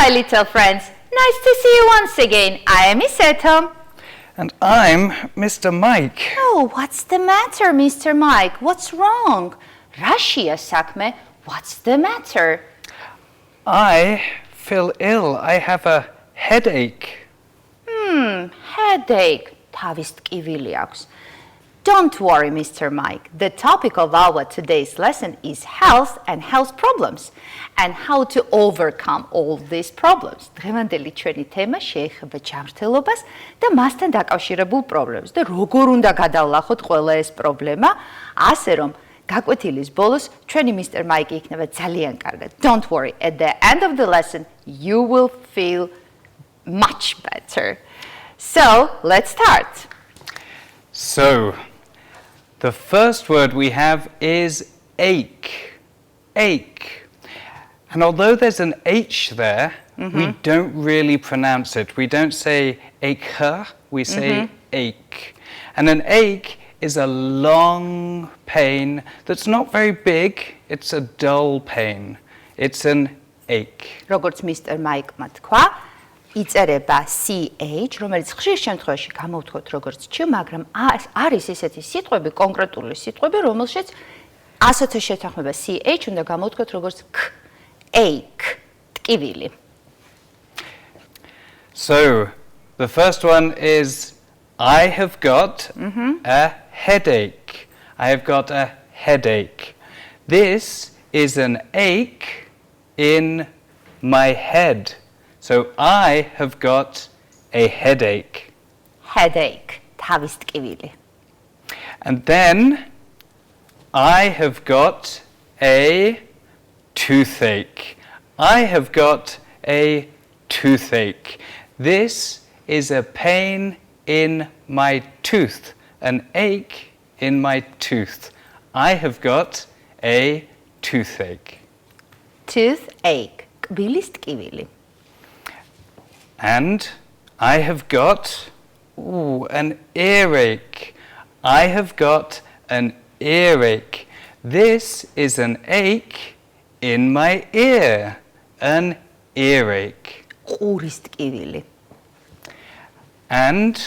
Hi, little friends. Nice to see you once again. I am Iseto. And I'm Mr. Mike. Oh, what's the matter, Mr. Mike? What's wrong? Rashia Sakme, what's the matter? I feel ill. I have a headache. Headache. Tavis tqivili აქვს. Don't worry, Mr. Mike. The topic of our today's lesson is health and health problems and how to overcome all these problems. დღევანდელი ჩვენი თემა შეეხება ჯანმრთელობას და მასთან დაკავშირებულ პრობლემებს და როგორ უნდა გადავლახოთ ყველა ეს პრობლემა, ასე რომ გაკვეთილის ბოლოს ჩვენი Mr. Mike იქნება ძალიან კარგად. Don't worry, at the end of the lesson you will feel much better. So, let's start. So, the first word we have is ache. Ache. And although there's an H there, we don't really pronounce it. We don't say ache, we say ache. And an ache is a long pain that's not very big, it's a dull pain. It's an ache. როგორც Mr. Mike-მა თქვა, იწერება CH, რომელიც ხშირ შემთხვევაში გამოვთქვათ როგორც Ch, მაგრამ არის ესეთი სიტყვები, კონკრეტული სიტყვები, რომელშიც ასოთა შეთანხმება CH უნდა გამოვთქვათ როგორც K, ache, ტკივილი. So, the first one is I have got a headache. I have got a headache. This is an ache in my head. So I have got a headache. Headache, თავის ტკივილი. And then I have got a toothache. I have got a toothache. This is a pain in my tooth, an ache in my tooth. I have got a toothache. Toothache, კბილის ტკივილი. And I have got an earache. I have got an earache. This is an ache in my ear, an earache. ყურის ტკივილი. And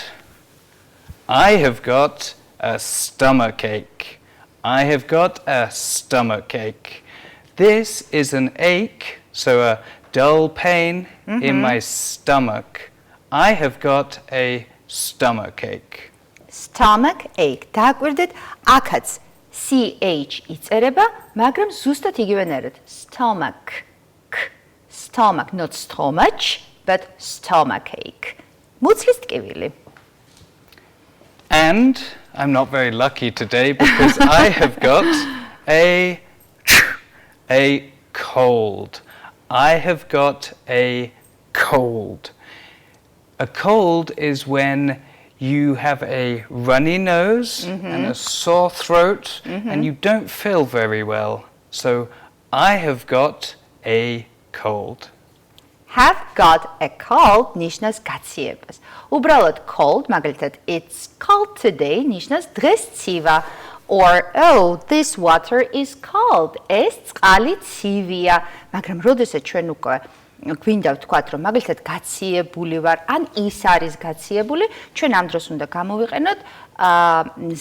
I have got a stomachache. I have got a stomachache. This is an ache, so a dull pain in my stomach. I have got a stomachache. Stomachache. დააკვირდეთ, აქაც CH იწერება, მაგრამ ზუსტად იგივენერად. Stomach. Stomach, not stomach, but stomachache. მუცლის ტკივილი. And I'm not very lucky today because I have got a cold. I have got a cold. A cold is when you have a runny nose and a sore throat and you don't feel very well. So I have got a cold. Have got a cold ნიშნავს გაციებას. უბრალოდ cold, მაგალითად, it's cold today ნიშნავს დღეს ცივა. Or, oh, this water is cold. ეს წყალი ცივია. მაგრამ როდესაც ჩვენ უკვე გვინდა ვთქვათ, რომ მაგალითად გაციებული ვარ, ან ის არის გაციებული, ჩვენ ამ დროს უნდა გამოვიყენოთ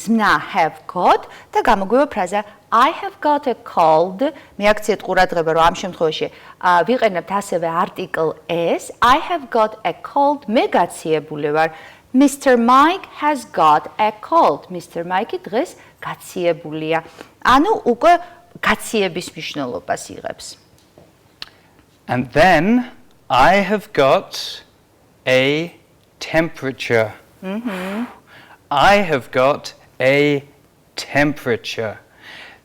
ზმნა have got და გამოგვივა ფრაზა I have got a cold. მიაქციეთ ყურადღება, რომ ამ შემთხვევაში ვიყენებთ ასევე article s. I have got a cold. მე გაციებული ვარ. Mr. Mike has got a cold. Mr. Mike დღეს გაციებულია. ანუ უკვე გაციების მნიშვნელობას იღებს. And then I have got a temperature. I have got a temperature.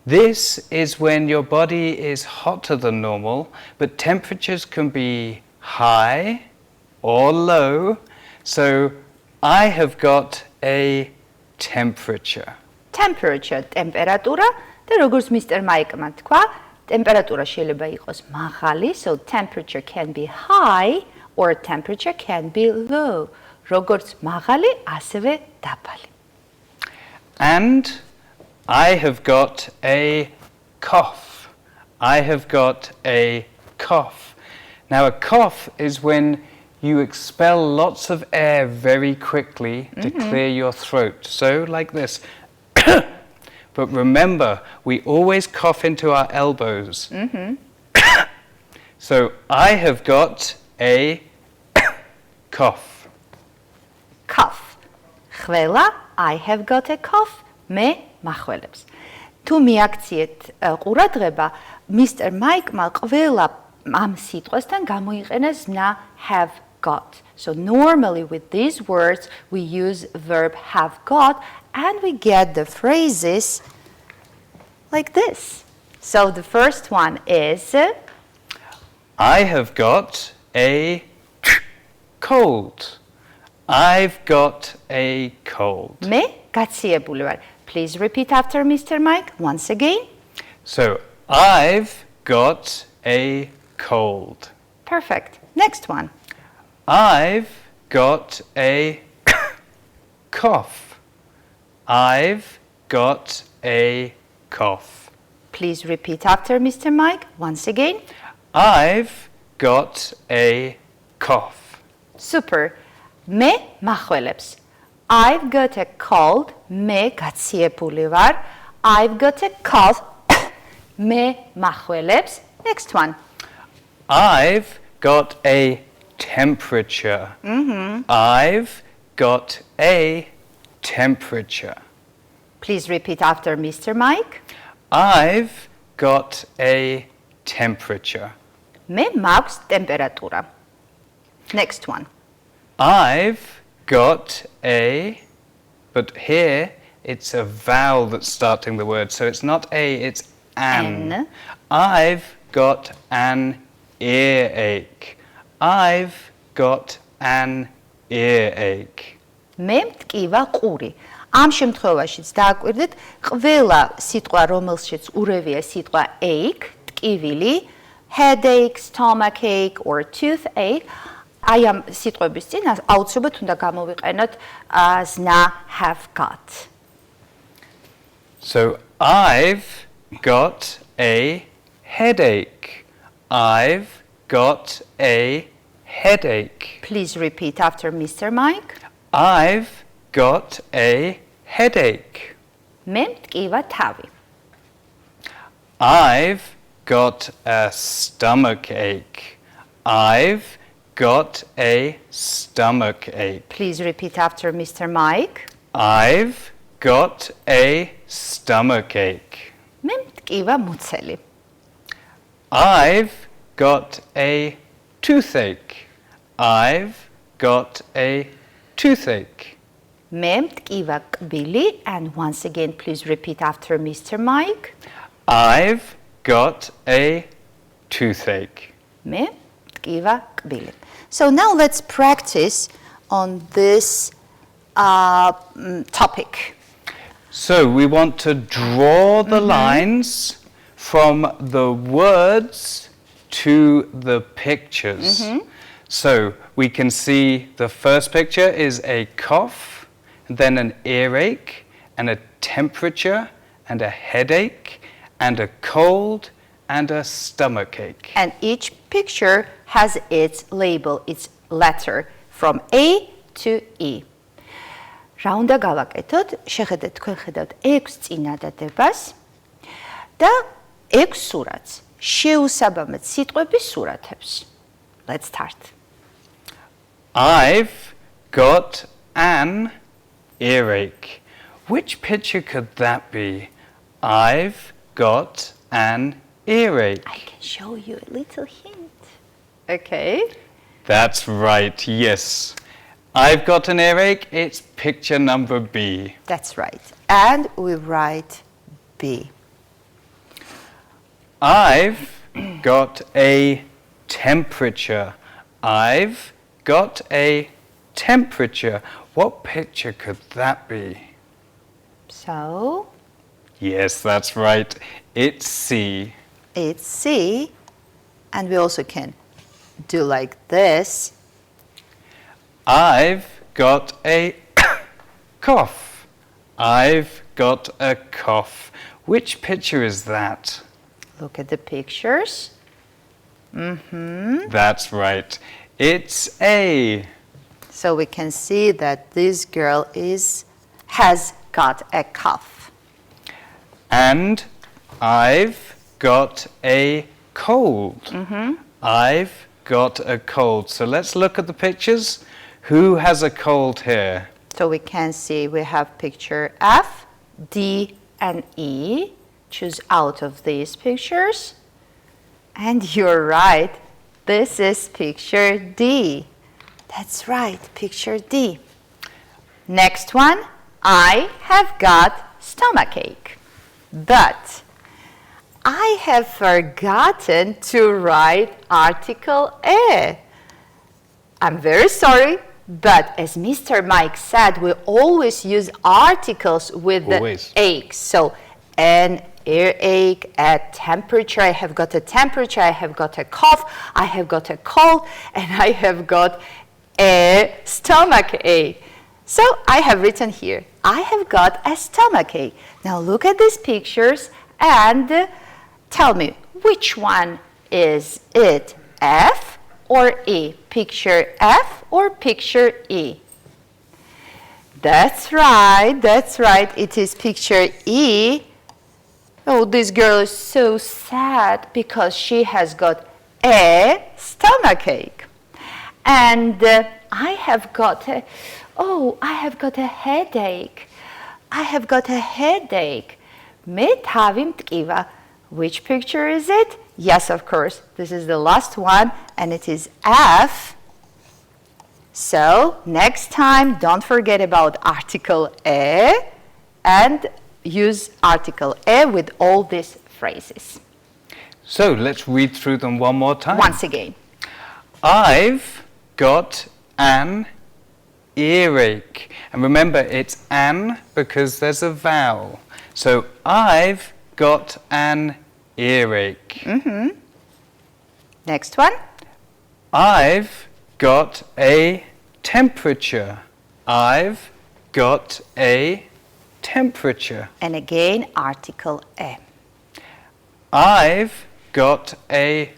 This is when your body is hotter than normal, but temperatures can be high or low. So I have got a temperature. Temperature, ტემპერატურა და როგორც Mr. Mike-მა თქვა, ტემპერატურა შეიძლება იყოს მაღალი, so temperature can be high or temperature can be low. როგორც მაღალი, ასევე დაბალი. And I have got a cough. I have got a cough. Now, a cough is when you expel lots of air very quickly to clear your throat. So, like this. But remember, we always cough into our elbows. So, I have got a cough. Cough. Khvela, I have got a cough. Me maxvelebs. Tu miaktsiet quradzeba, Mr. Mike-მა ყველა ამ სიტყვასთან გამოიყენეს na have got. So normally with these words we use verb have got and we get the phrases like this. So the first one is I have got a cold. I've got a cold. მე გაციებული ვარ. Please repeat after Mr. Mike once again. So, I've got a cold. Perfect. Next one. I've got a cough. I've got a cough. Please repeat after Mr. Mike once again. I've got a cough. Super. მე maxvelebs. I've got a cold. მე გაციებული ვარ. I've got a cough. მე maxvelebs. Next one. I've got a temperature. I've got a temperature. Please repeat after Mr. Mike. I've got a temperature. მე მაქვს ტემპერატურა. Next one. I've got a, but here it's a vowel that's starting the word, so it's not a, it's an. An. I've got an earache. I've got an earache. მე მტკივა ყური. ამ შემთხვევაშიც დააკვირდით, ყველა სიტყვა, რომელშიც ურევია სიტყვა ache, ტკივილი, headache, stomachache or toothache, აი ამ სიტყვების წინ აუცილებლად უნდა გამოვიყენოთ zna have got. So I've got a headache. I've got a headache. Please repeat after Mr. Mike. I've got a headache. მე მტკივა თავი. I've got a stomach ache. I've got a stomach ache. Please repeat after Mr. Mike. I've got a stomach ache. მე მტკივა მუცელი. I've got a toothache. I've got a toothache. მე მტკივა კბილი and once again please repeat after Mr. Mike. I've got a toothache. მე მტკივა კბილი. So now let's practice on this topic. So we want to draw the lines from the words to the pictures. So we can see the first picture is a cough, then an earache, and a temperature, and a headache, and a cold, and a stomachache. And each picture has its label, its letter from A to E. რა უნდა გავაკეთოთ? შეხედეთ, თქვენ ხედავთ 6 წინადადებას და 6 სურათს. შეუსაბამად სიტყვების სურათებს. Let's start. I've got an earache. Which picture could that be? I've got an earache. I can show you a little hint. Okay. That's right, yes. I've got an earache, it's picture number B. That's right. And we write B. I've got a temperature. I've got a temperature. What picture could that be? So, Yes, that's right. It's C. it's C. And we also can do like this. I've got a cough. I've got a cough. Which picture is that? Look at the pictures. That's right. It's A. So we can see that this girl has got a cough. And I've got a cold. I've got a cold. So let's look at the pictures. Who has a cold here? So we can see we have picture F, D, and E. Choose out of these pictures. And you're right. This is picture D. That's right, picture D. Next one. I have got stomachache. But I have forgotten to write article A. I'm very sorry, but as Mr. Mike said, we always use articles with the ache. So an earache, a temperature, I have got a temperature, I have got a cough, I have got a cold, and I have got a stomach ache. So I have written here, I have got a stomach ache. Now look at these pictures and tell me, which one is it, F or E? Picture F or picture E? That's right, it is picture E. Oh, this girl is so sad because she has got a stomachache. And I have got a headache. I have got a headache. Me tavim tkiva. Which picture is it? Yes, of course. This is the last one, and it is F. So next time, don't forget about article A and use article A with all these phrases. So let's read through them one more time. Once again. I've got an earache. And remember, it's an because there's a vowel. So I've got an earache. Next one. I've got a temperature. I've got a temperature. And again, article A. I've got a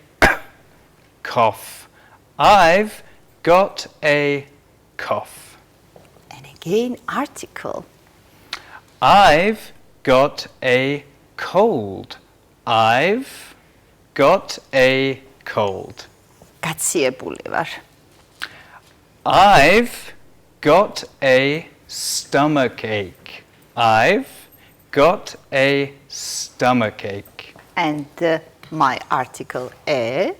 cough. I've got a cough. And again, article. I've got a cold. I've got a cold. გაციებული ვარ. I've got a stomachache. I've got a stomachache. And my article A.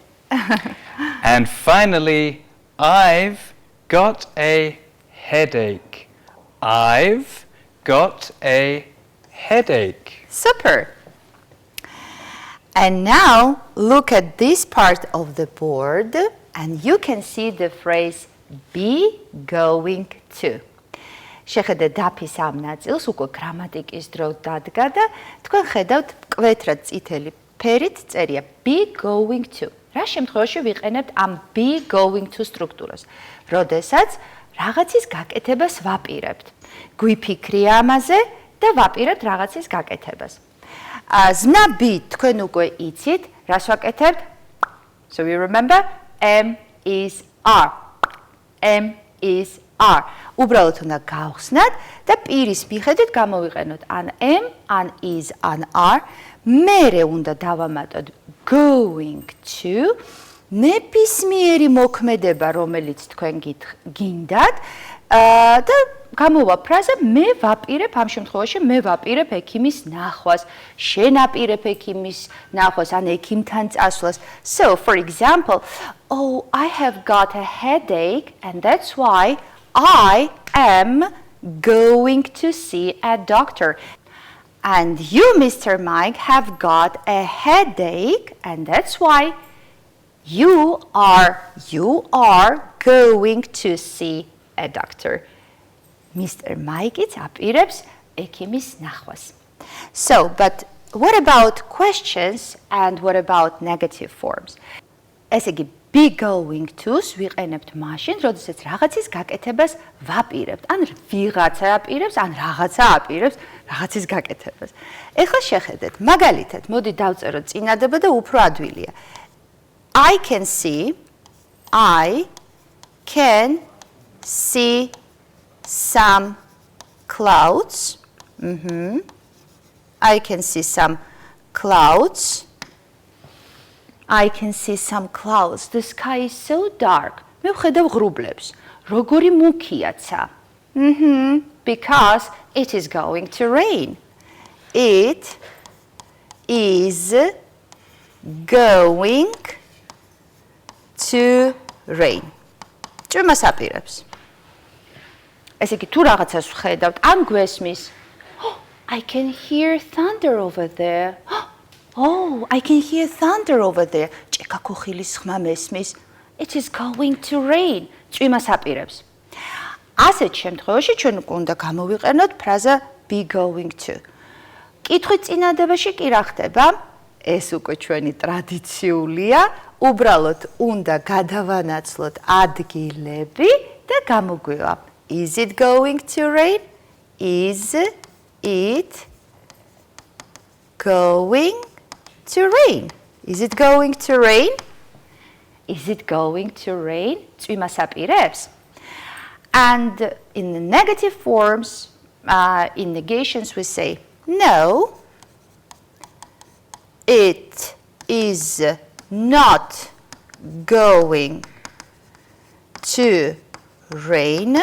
And finally, I've got a headache. I've got a headache. Super. And now look at this part of the board and you can see the phrase be going to. შეხედეთ დაფის ამ ნაწილს უკვე გრამატიკის დრო დადგა და თქვენ ხედავთ მკვეთრად წითელი ფერით წერია be going to. რა შემთხვევაში ვიყენებთ ამ be going to სტრუქტურას? როდესაც რაღაცის გაკეთებას ვაპირებთ. გვიფიქრია ამაზე და ვაპირებთ რაღაცის გაკეთებას. ზმნა be თქვენ უკვე იცით, რას ვაკეთებთ? So you remember? M is R. M is R. უბრალოდ უნდა გავხსნათ და პირის მიხედვით გამოვიყენოთ ან M, ან is, ან R. მერე უნდა დავამატოთ going to ნებისმიერი მოქმედება, რომელიც თქვენ გინდათ და გამოვა ფრაზა მე ვაპირებ ამ შემთხვევაში მე ვაპირებ ექიმის ნახვას, შენ აპირებ ექიმის ნახვას ან ექიმთან წასვლას. So for example, oh, I have got a headache and that's why I am going to see a doctor. And you, Mr. Mike, have got a headache and that's why you are going to see a doctor. Mr. Mike is აპირებს ექიმის ნახვას. So, but what about questions and what about negative forms? ესე იგი, be going to-ს ვიყენებთ მაშინ, როდესაც რაღაცის გაკეთებას ვაპირებთ, ან ვიღაცა აპირებს, ან რაღაცა აპირებს რაღაცის გაკეთებას. ეხლა შეხედეთ, მაგალითად, მოდი დავწეროთ წინადადება და უფრო ადვილია. I can see some clouds. I can see some clouds. I can see some clouds. The sky is so dark. მე ვხედავ ღრუბლებს. როგორი მუქიაცა. Because it is going to rain. It is going to rain. ჭვიმას აპირებს. ესე იგი თუ რაღაცას ვხედავთ, ამ გვესმის. I can hear thunder over there. Oh, I can hear thunder over there. ჭექაქოხილის ხმა მესმის. It is going to rain. ჭვიმას აპირებს. ასეთ შემთხვევაში ჩვენ უნდა გამოვიყენოთ ფრაზა be going to. კითხვით წინადებაში კი რა ხდება? ეს უკვე ჩვენი ტრადიციულია. უბრალოდ უნდა გადავანაცვლოთ ადგილები და გამოგვივა. Is it going to rain? Is it going to rain? Is it going to rain? Is it going to rain? ჭვიმას აპირებს. And in the negative forms, in negations, we say, no, it is not going to rain.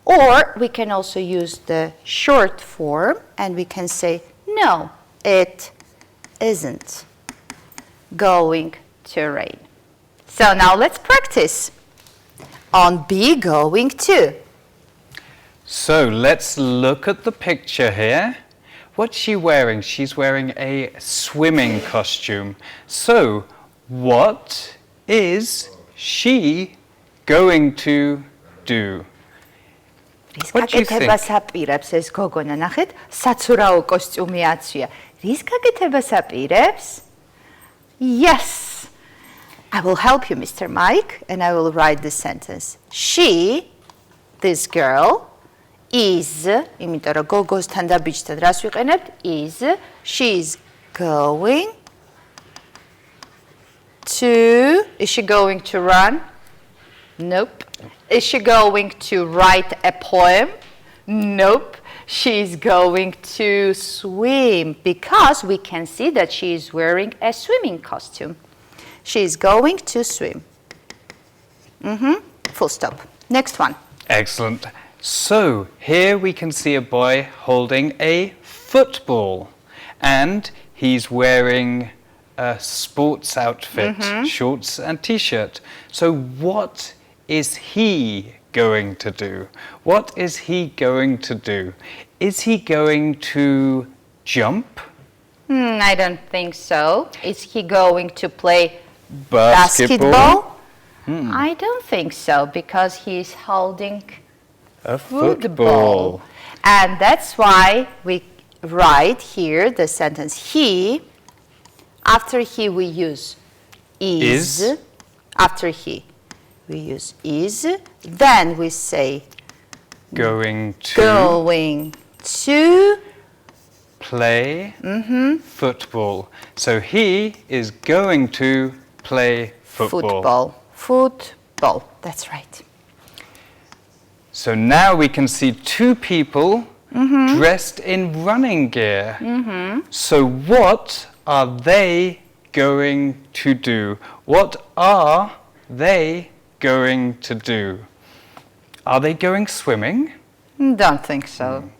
Or we can also use the short form and we can say, no, it isn't going to rain. So now let's practice on be going to. So let's look at the picture here. What's she wearing? She's wearing a swimming costume. So what is she going to do? რის გაკეთებას აპირებს ეს გოგონა, ნახეთ, საცურაო კოსტიუმი აცვია. რის გაკეთებას აპირებს? Yes. I will help you, Mr. Mike, and I will write the sentence. She, this girl, is, იმიტომ რომ გოგოსთან და ბიჭთან რას ვიყენებთ? Is, she is going to, is she going to run? Nope. Is she going to write a poem? Nope. She is going to swim because we can see that she is wearing a swimming costume. She is going to swim. Full stop. Next one. Excellent. So here we can see a boy holding a football and he's wearing a sports outfit, shorts and t-shirt. So what is he going to do? What is he going to do? Is he going to jump? I don't think so. Is he going to play basketball? I don't think so because he's holding a football. And that's why we write here the sentence he. After he we use is. After he we use is. Then we say going to play football. So he is going to play football. Football. That's right. So now we can see two people dressed in running gear. So what are they going to do? What are they going to do? Are they going swimming? Don't think so.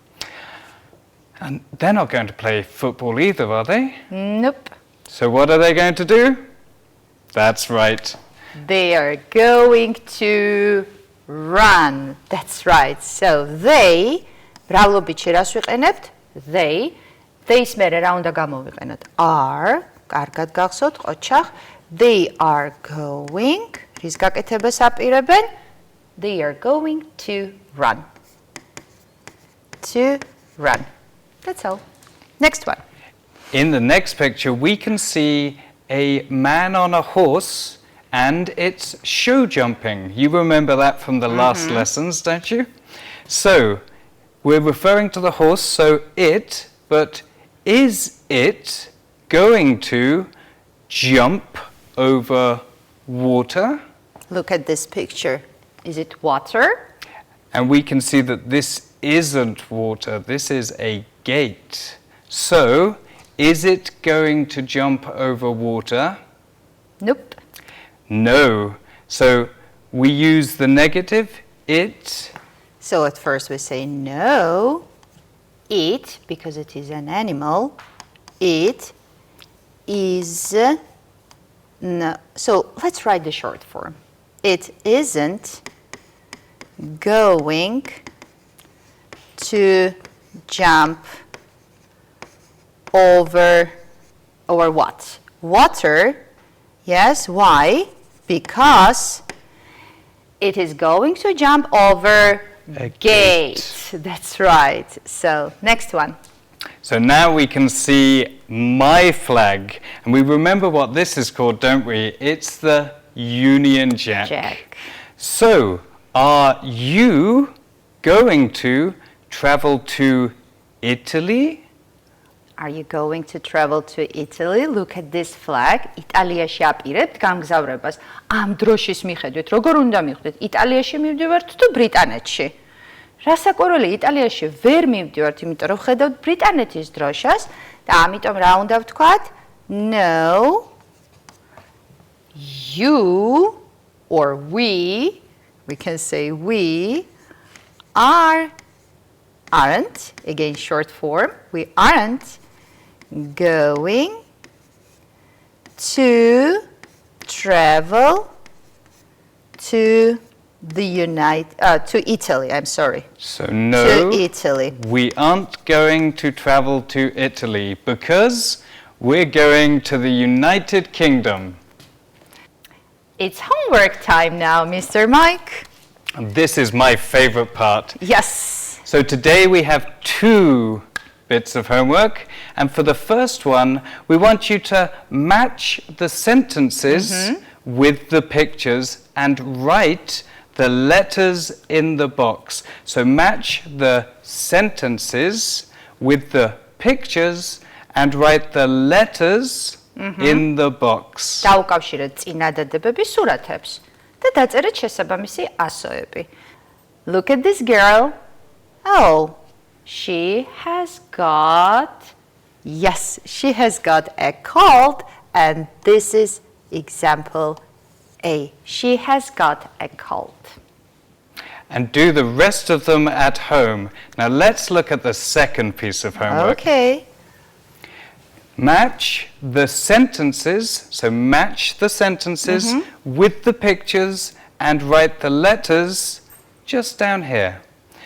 And they're not going to play football either, are they? Nope. So what are they going to do? That's right. They are going to run. That's right. So they, ბრალობიჩი რას ვიყენებთ? They-ს მერე რა უნდა გამოვიყენოთ? Are, კარგად გახსოვთ, ყოჩახ. They are going, რის გაკეთებას აპირებენ? They are going to run. To run. That's all. Next one. In the next picture, we can see a man on a horse and it's show jumping. You remember that from the last lessons, don't you? So, we're referring to the horse, so it, but is it going to jump over water. Look at this picture. Is it water? And we can see that this isn't water, this is a gate. So, is it going to jump over water? Nope. No. So, we use the negative, it. So at first we say no. It, because it is an animal, it is no. So let's write the short form. It isn't going to jump over what? Water. Yes, why? Because it is going to jump over a gate. That's right. So next one. So now we can see my flag. And we remember what this is called, don't we? It's the Union Jack. So, are you going to travel to Italy? Are you going to travel to Italy? Look at this flag. იტალიაში აპირებთ გამგზავრებას. ამ დროშის მიხედვით, როგორ უნდა მივხვდეთ? იტალიაში მივდივართ თუ ბრიტანეთში? რასაკვირველი, იტალიაში ვერ მივდივართ, იმიტომ რომ ხედავთ ბრიტანეთის დროშას და ამიტომ რა უნდა ვთქვათ? No, you or we can say we aren't, again short form, we aren't going to travel to to Italy, I'm sorry. So no, to Italy. We aren't going to travel to Italy because we're going to the United Kingdom. It's homework time now, Mr. Mike. And this is my favorite part. Yes. So today we have 2 bits of homework, and for the first one we want you to match the sentences with the pictures and write the letters in the box. So match the sentences with the pictures and write the letters in the box. დაუკავშირეთ წინადადებების სურათებს და დაწერეთ შესაბამისი ასოები. Look at this girl. Oh, she has got a cold, and this is example A. She has got a cold. And do the rest of them at home. Now let's look at the second piece of homework. Okay. Match the sentences, so match the sentences with the pictures and write the letters just down here.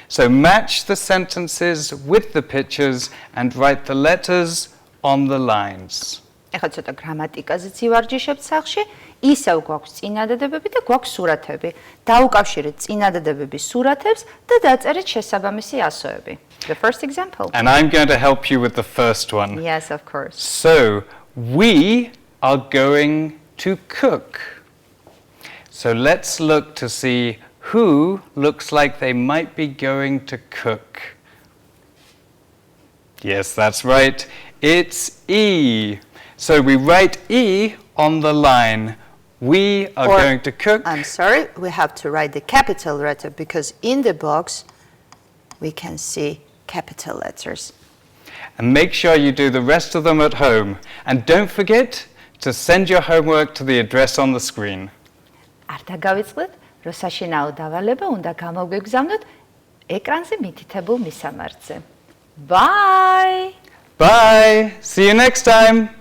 So match the sentences with the pictures and write the letters on the lines. ეხლა ცოტა გრამატიკაზეც ივარჯიშებთ სახში. ისევ გვაქვს წინადადებები და გვაქვს სურათები. დაუკავშირეთ წინადადებების სურათებს და დაწერეთ შესაბამისი ასოები. The first example. And I'm going to help you with the first one. Yes, of course. So, we are going to cook. So let's look to see who looks like they might be going to cook. Yes, that's right. It's E. So we write E on the line. We are going to cook. I'm sorry, we have to write the capital letter because in the box we can see capital letters. And make sure you do the rest of them at home. And don't forget to send your homework to the address on the screen. არ დაგავიწყდეთ, რომ საშინაო დავალება უნდა გამოგვეგზავნოთ ეკრანზე მითითებულ მისამართზე. Bye! Bye! See you next time!